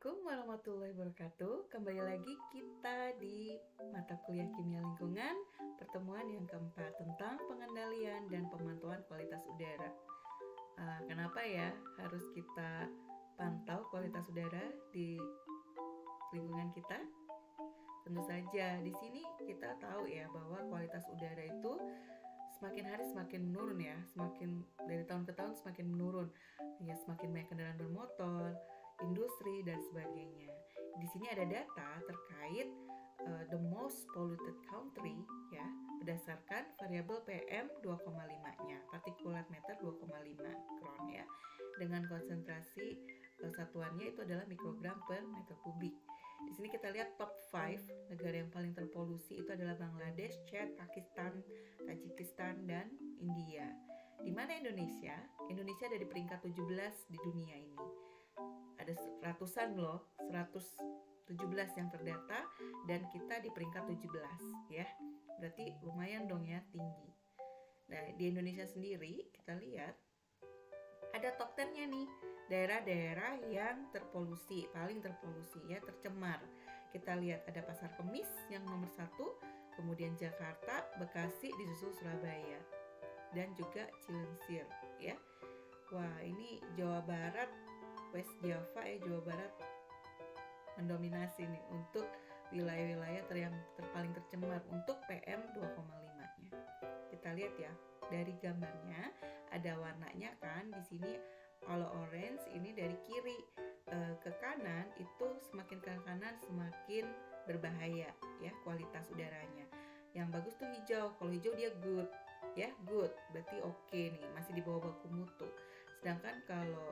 Assalamualaikum warahmatullahi wabarakatuh. Kembali lagi kita di mata kuliah kimia lingkungan, pertemuan yang keempat tentang pengendalian dan pemantauan kualitas udara. Kenapa ya harus kita pantau kualitas udara di lingkungan kita? Tentu saja di sini kita tahu ya bahwa kualitas udara itu semakin hari semakin menurun ya, semakin dari tahun ke tahun semakin menurun. Ya, semakin banyak kendaraan bermotor, industri dan sebagainya. Di sini ada data terkait the most polluted country ya, berdasarkan variabel PM 2,5-nya, particulate matter 2,5 mikron ya. Dengan konsentrasi satuannya itu adalah mikrogram per meter kubik. Di sini kita lihat top 5 negara yang paling terpolusi itu adalah Bangladesh, Chad, Pakistan, Tajikistan dan India. Di mana Indonesia? Indonesia ada di peringkat 17 di dunia ini. Ada ratusan loh, 117 yang terdata dan kita di peringkat 17 ya. Berarti lumayan dong ya, tinggi. Nah, di Indonesia sendiri kita lihat ada top 10-nya nih. Daerah-daerah yang terpolusi, paling terpolusi ya, tercemar. Kita lihat ada Pasar Kemis yang nomor 1, kemudian Jakarta, Bekasi, disusul Surabaya dan juga Cilengsi ya. Wah, ini Jawa Barat, West Java ya, Jawa Barat mendominasi nih untuk wilayah-wilayah yang paling tercemar untuk PM 2,5-nya. Kita lihat ya, dari gambarnya ada warnanya kan. Di sini kalau orange ini dari kiri ke kanan, itu semakin ke kanan semakin berbahaya ya kualitas udaranya. Yang bagus tuh hijau. Kalau hijau dia good ya, good berarti oke nih, masih di bawah baku mutu. Sedangkan kalau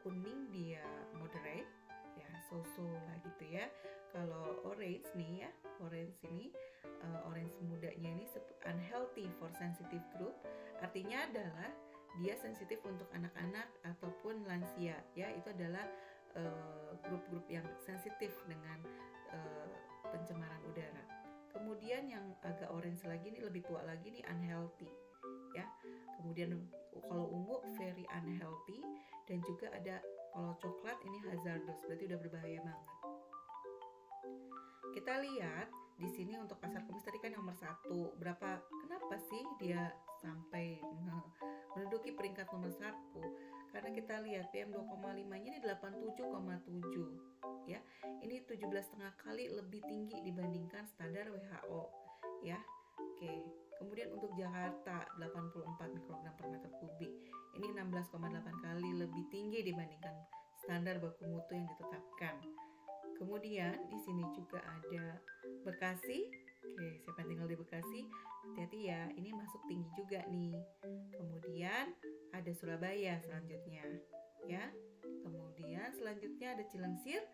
kuning dia moderate ya, so-so lah gitu ya. Kalau orange nih ya, orange ini orange mudanya ini unhealthy for sensitive group, artinya adalah dia sensitif untuk anak-anak ataupun lansia ya. Itu adalah grup-grup yang sensitif dengan pencemaran udara. Kemudian yang agak orange lagi nih, lebih tua lagi nih, unhealthy ya. Kemudian kalau ungu very unhealthy, dan juga ada kalau coklat ini hazardous, berarti udah berbahaya banget. Kita lihat di sini untuk Pasar Kemis tadi kan nomor 1. Kenapa sih dia sampai menduduki peringkat nomor 1? Karena kita lihat PM 2,5-nya ini 87,7 ya. Ini 17,5 kali lebih tinggi dibandingkan standar WHO ya. Oke. Kemudian untuk Jakarta 84 mikrogram per meter kubik. Ini 16,8 kali lebih tinggi dibandingkan standar baku mutu yang ditetapkan. Kemudian di sini juga ada Bekasi. Oke, siapa yang tinggal di Bekasi? Hati-hati ya, ini masuk tinggi juga nih. Kemudian ada Surabaya selanjutnya, ya. Kemudian selanjutnya ada Cilengsir.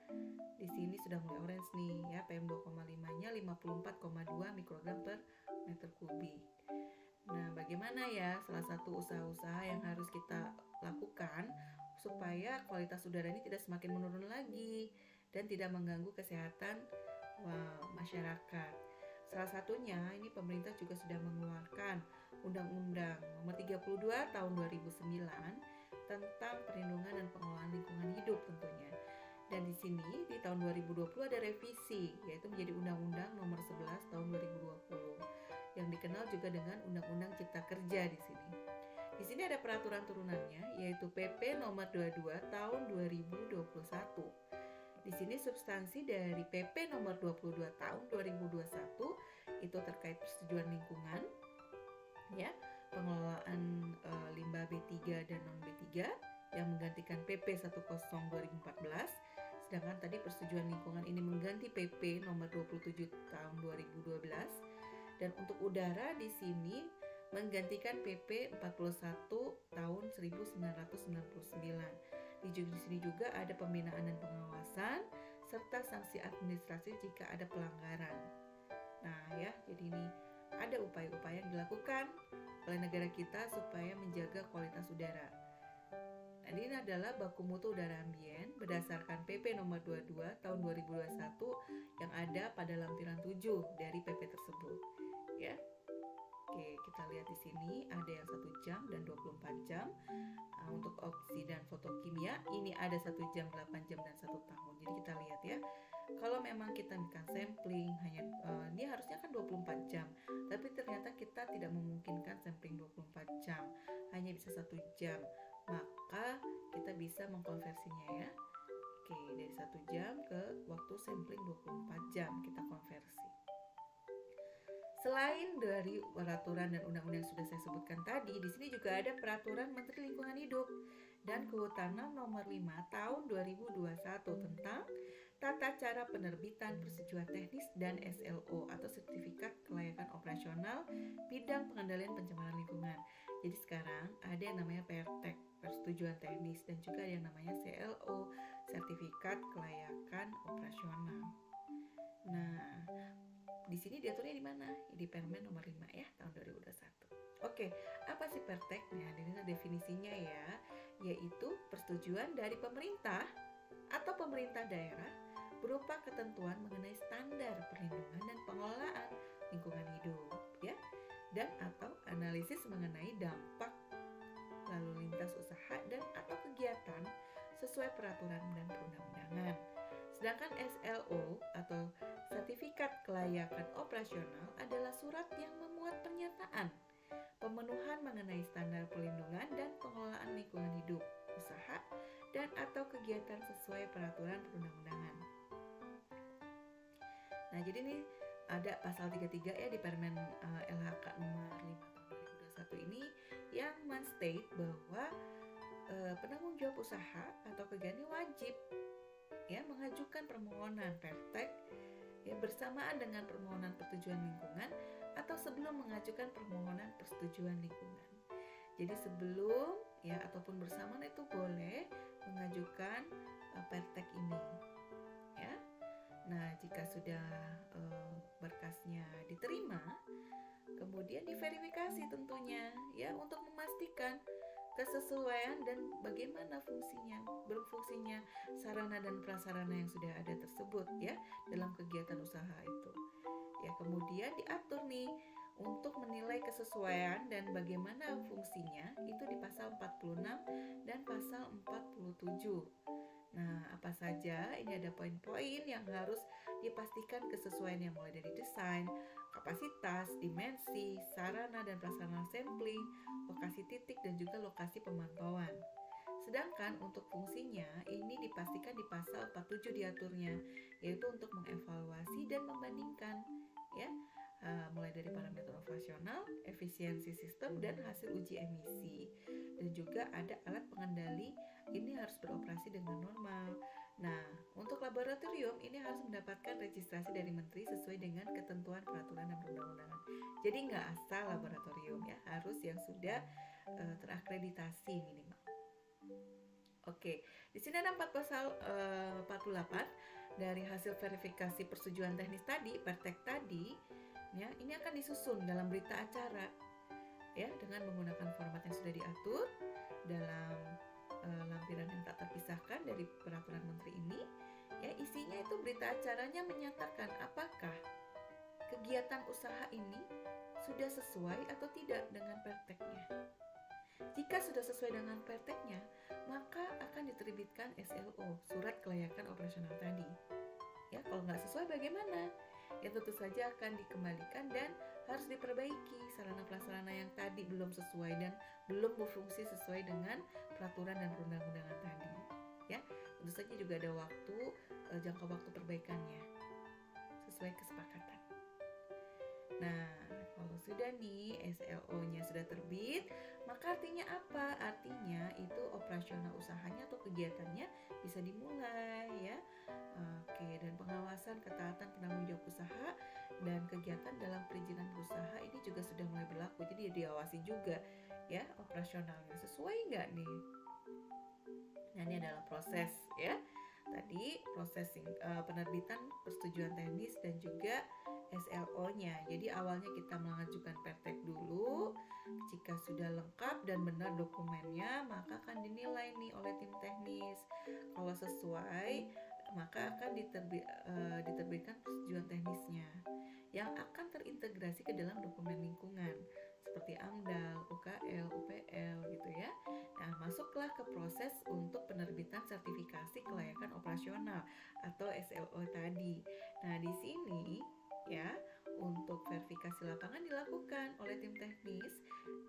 Di sini sudah mulai orange nih, ya. PM 2,5-nya 54,2 mikrogram per meter kubik. Nah, bagaimana ya salah satu usaha-usaha yang harus kita lakukan supaya kualitas udara ini tidak semakin menurun lagi dan tidak mengganggu kesehatan masyarakat. Salah satunya ini pemerintah juga sudah mengeluarkan Undang-Undang Nomor 32 Tahun 2009 tentang perlindungan dan pengelolaan lingkungan hidup tentunya. Dan di sini di tahun 2020 ada revisi, yaitu menjadi Undang-Undang Nomor 11 Tahun 2020 yang dikenal juga dengan Undang-Undang Cipta Kerja di sini. Di sini ada peraturan turunannya, yaitu PP Nomor 22 Tahun 2021. Di sini substansi dari PP Nomor 22 Tahun 2021 itu terkait persetujuan lingkungan, ya, pengelolaan limbah B3 dan non B3 yang menggantikan PP 10 2014. Sedangkan tadi persetujuan lingkungan ini mengganti PP Nomor 27 Tahun 2012. Dan untuk udara di sini menggantikan PP 41 tahun 1999. Di sini juga ada pembinaan dan pengawasan serta sanksi administrasi jika ada pelanggaran. Nah ya, jadi ini ada upaya-upaya yang dilakukan oleh negara kita supaya menjaga kualitas udara. Nah, ini adalah baku mutu udara ambien berdasarkan PP nomor 22 tahun 2021 yang ada pada lampiran 7 dari PP tersebut ya. Oke, kita lihat di sini ada yang 1 jam dan 24 jam. Untuk oksi dan fotokimia ini ada 1 jam, 8 jam dan 1 tahun. Jadi kita lihat ya. Kalau memang kita bikin sampling hanya ini harusnya kan 24 jam. Tapi ternyata kita tidak memungkinkan sampling 24 jam. Hanya bisa 1 jam. Maka kita bisa mengkonversinya ya. Oke, dari 1 jam ke waktu sampling 24 jam kita konversi. Selain dari peraturan dan undang-undang yang sudah saya sebutkan tadi, di sini juga ada Peraturan Menteri Lingkungan Hidup dan Kehutanan Nomor 5 Tahun 2021 tentang tata cara penerbitan persetujuan teknis dan SLO atau Sertifikat Kelayakan Operasional Bidang Pengendalian Pencemaran Lingkungan. Jadi sekarang ada yang namanya PRTEK, persetujuan teknis, dan juga ada yang namanya CLO, Sertifikat Kelayakan Operasional. Nah, di sini diaturnya di mana? Di Permen nomor 5 ya, tahun 2021. Oke, apa sih pertek? Nah, ini definisinya ya, yaitu persetujuan dari pemerintah atau pemerintah daerah berupa ketentuan mengenai standar perlindungan dan pengelolaan lingkungan hidup ya, dan atau analisis mengenai dampak lalu lintas usaha dan atau kegiatan sesuai peraturan dan perundang-undangan. Sedangkan SLO atau Sertifikat Kelayakan Operasional adalah surat yang memuat pernyataan pemenuhan mengenai standar perlindungan dan pengelolaan lingkungan hidup, usaha, dan atau kegiatan sesuai peraturan perundang-undangan. Nah, jadi ini ada pasal 33 ya di Permen LHK nomor 5 tahun 2021 ini yang men-state bahwa penanggung jawab usaha atau kegiatan wajib ya mengajukan permohonan pertek ya bersamaan dengan permohonan persetujuan lingkungan atau sebelum mengajukan permohonan persetujuan lingkungan. Jadi sebelum ya ataupun bersamaan itu boleh mengajukan pertek ini ya. Nah, jika sudah berkasnya diterima, kemudian diverifikasi tentunya ya untuk memastikan kesesuaian dan bagaimana berfungsinya sarana dan prasarana yang sudah ada tersebut ya dalam kegiatan usaha itu. Ya, kemudian diatur nih untuk menilai kesesuaian dan bagaimana fungsinya itu di pasal 46 dan pasal 47. Nah, apa saja? Ini ada poin-poin yang harus dipastikan kesesuaiannya mulai dari desain, kapasitas, dimensi, sarana dan prasarana sampling, lokasi titik dan juga lokasi pemantauan. Sedangkan untuk fungsinya ini dipastikan di pasal 47 diaturnya, yaitu untuk mengevaluasi dan membandingkan ya, mulai dari parameter operasional, efisiensi sistem dan hasil uji emisi. Dan juga ada alat pengendali ini harus beroperasi dengan normal. Nah, untuk laboratorium ini harus mendapatkan registrasi dari menteri sesuai dengan ketentuan peraturan dan perundang-undangan. Jadi nggak asal laboratorium ya, harus yang sudah terakreditasi minimal. Oke, di sini ada 4 pasal 48 dari hasil verifikasi persetujuan teknis tadi, pertek tadi, ya, ini akan disusun dalam berita acara, ya, dengan menggunakan format yang sudah diatur dalam lampiran yang tak terpisahkan dari peraturan menteri ini. Ya, isinya itu berita acaranya menyatakan apakah kegiatan usaha ini sudah sesuai atau tidak dengan perteknya. Jika sudah sesuai dengan perteknya, maka akan diterbitkan SLO, surat kelayakan operasional tadi. Ya, kalau nggak sesuai bagaimana? Ya tentu saja akan dikembalikan dan harus diperbaiki sarana prasarana yang tadi belum sesuai dan belum berfungsi sesuai dengan peraturan dan perundang-undangan tadi. Ya, tentu saja juga ada jangka waktu perbaikannya sesuai kesepakatan. Nah, kalau sudah nih SLO-nya sudah terbit, maka artinya apa? Artinya itu operasional usahanya atau kegiatannya bisa dimulai ya. Oke, dan pengawasan ketaatan penanggung jawab usaha dan kegiatan dalam perizinan berusaha ini juga sudah mulai berlaku. Jadi diawasi juga ya operasionalnya sesuai nggak nih? Nah, ini adalah proses ya. Tadi proses penerbitan persetujuan teknis dan juga SLO-nya. Jadi awalnya kita mengajukan pertek dulu. Jika sudah lengkap dan benar dokumennya, maka akan dinilai nih oleh tim teknis. Kalau sesuai, maka akan diterbitkan persetujuan teknisnya yang akan terintegrasi ke dalam dokumen lingkungan. ke proses untuk penerbitan sertifikasi kelayakan operasional atau SLO tadi. Nah, di sini ya, untuk verifikasi lapangan dilakukan oleh tim teknis.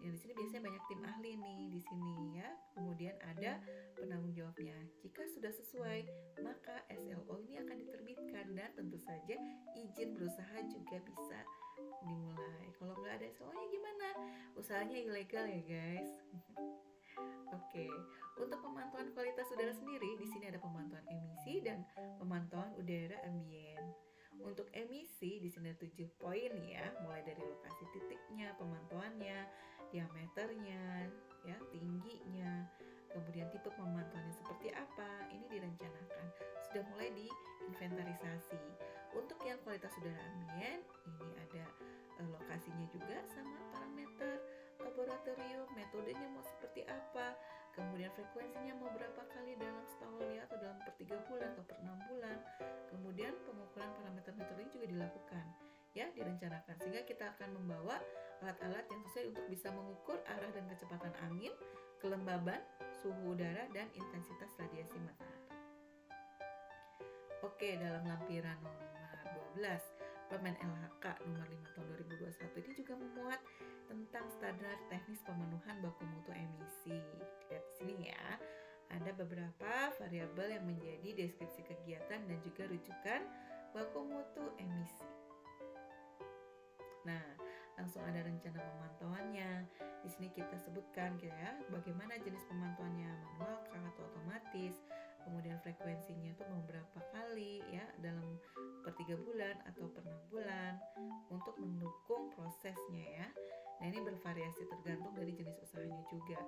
Yang di sini biasanya banyak tim ahli nih di sini ya. Kemudian ada penanggung jawabnya. Jika sudah sesuai, maka SLO ini akan diterbitkan dan tentu saja izin berusaha juga bisa dimulai. Kalau nggak ada SLO-nya gimana? Usahanya ilegal ya guys. Oke, untuk pemantauan kualitas udara sendiri, di sini ada pemantauan emisi dan pemantauan udara ambien. Untuk emisi di sini ada 7 poin ya, mulai dari lokasi titiknya, pemantauannya, diameternya, ya, tingginya, kemudian tipe pemantauannya seperti apa, ini direncanakan. Sudah mulai diinventarisasi. Untuk yang kualitas udara ambien, ini ada lokasinya juga sama parameter laboratorium, metodenya mau seperti apa, kemudian frekuensinya mau berapa kali dalam setahun ya, atau dalam per 3 bulan atau per 6 bulan. Kemudian pengukuran parameter metodologi juga dilakukan ya, direncanakan, sehingga kita akan membawa alat-alat yang sesuai untuk bisa mengukur arah dan kecepatan angin, kelembaban, suhu udara, dan intensitas radiasi matahari. Oke, dalam lampiran nomor 12 Permen LHK nomor 5 tahun 2021 ini juga memuat tentang standar teknis pemenuhan baku mutu emisi. Lihat di sini ya, ada beberapa variabel yang menjadi deskripsi kegiatan dan juga rujukan baku mutu emisi. Nah, langsung ada rencana pemantauannya. Di sini kita sebutkan ya, bagaimana jenis pemantauannya, manual kah atau otomatis, kemudian frekuensinya itu mau berapa kali ya, dalam per 3 bulan atau per 6 bulan untuk mendukung prosesnya ya. Nah, ini bervariasi tergantung dari jenis usahanya juga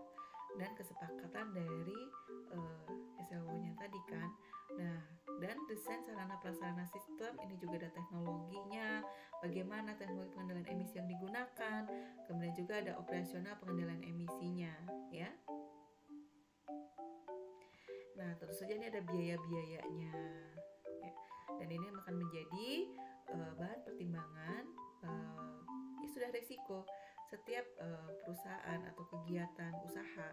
dan kesepakatan dari SLO-nya tadi kan. Nah, dan desain sarana prasarana sistem ini juga ada teknologinya, bagaimana teknologi pengendalian emisi yang digunakan, kemudian juga ada operasional pengendalian emisinya ya. Nah, tentu saja ini ada biaya-biayanya ya. Dan ini akan menjadi bahan pertimbangan sudah resiko setiap perusahaan atau kegiatan usaha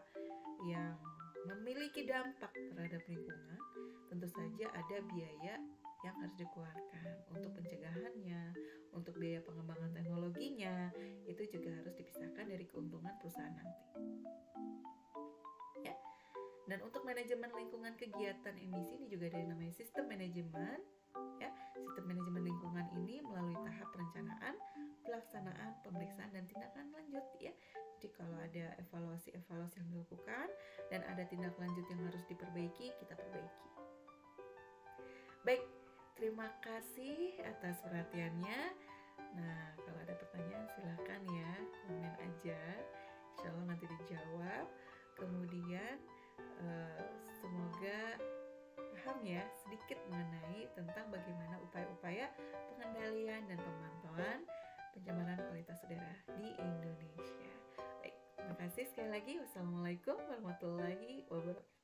yang memiliki dampak terhadap lingkungan. Tentu saja ada biaya yang harus dikeluarkan untuk pencegahannya, untuk biaya pengembangan teknologinya, itu juga harus dipisahkan dari keuntungan perusahaan nanti. Ya. Dan untuk manajemen lingkungan kegiatan emisi ini juga ada yang namanya sistem manajemen. Ya, sistem manajemen lingkungan ini melalui tahap perencanaan, pelaksanaan, pemeriksaan, dan tindakan lanjut ya. Jadi kalau ada evaluasi yang dilakukan dan ada tindak lanjut yang harus diperbaiki, kita perbaiki. Baik, terima kasih atas perhatiannya. Nah, kalau ada pertanyaan silakan ya, komen aja. Insya Allah nanti dijawab. Kemudian semoga paham ya sedikit mengenai tentang bagaimana upaya-upaya pengendalian dan pemantauan pencemaran kualitas udara di Indonesia. Baik, terima kasih sekali lagi. Wassalamualaikum warahmatullahi wabarakatuh.